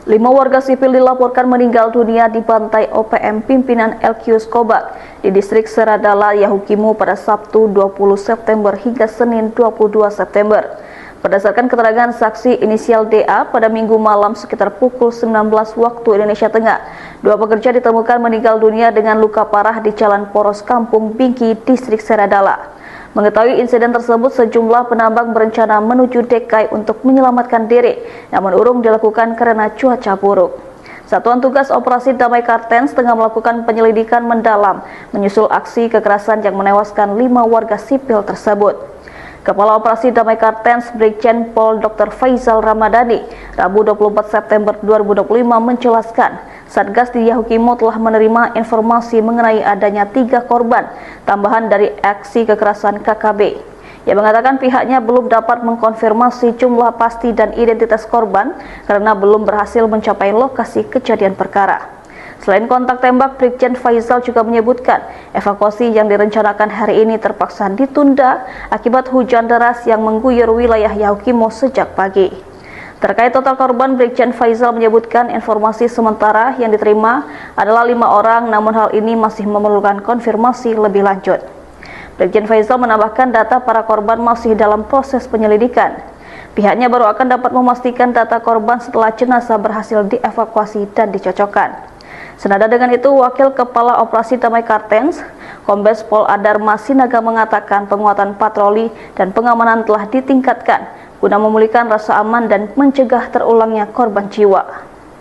5 warga sipil dilaporkan meninggal dunia di bantai OPM pimpinan LQ Skobat di distrik Seradala, Yahukimo pada Sabtu 20 September hingga Senin 22 September. Berdasarkan keterangan saksi inisial DA, pada Minggu malam sekitar pukul 19 waktu Indonesia Tengah, 2 pekerja ditemukan meninggal dunia dengan luka parah di Jalan Poros Kampung Bingki, distrik Seradala. Mengetahui insiden tersebut, sejumlah penambang berencana menuju Dekai untuk menyelamatkan diri, namun urung dilakukan karena cuaca buruk. Satuan Tugas Operasi Damai Kartens tengah melakukan penyelidikan mendalam menyusul aksi kekerasan yang menewaskan 5 warga sipil tersebut. Kepala Operasi Damai Kartens Brigjen Pol Dr. Faizal Ramadhani, Rabu 24 September 2025 menjelaskan, Satgas di Yahukimo telah menerima informasi mengenai adanya 3 korban tambahan dari aksi kekerasan KKB. Ia mengatakan pihaknya belum dapat mengkonfirmasi jumlah pasti dan identitas korban karena belum berhasil mencapai lokasi kejadian perkara. Selain kontak tembak, Brigjen Faizal juga menyebutkan evakuasi yang direncanakan hari ini terpaksa ditunda akibat hujan deras yang mengguyur wilayah Yahukimo sejak pagi. Terkait total korban, Brigjen Faizal menyebutkan informasi sementara yang diterima adalah 5 orang, namun hal ini masih memerlukan konfirmasi lebih lanjut. Brigjen Faizal menambahkan data para korban masih dalam proses penyelidikan. Pihaknya baru akan dapat memastikan data korban setelah jenazah berhasil dievakuasi dan dicocokkan. Senada dengan itu, Wakil Kepala Operasi Damai Kartens, Kombes Pol Adarma Sinaga mengatakan penguatan patroli dan pengamanan telah ditingkatkan guna memulihkan rasa aman dan mencegah terulangnya korban jiwa.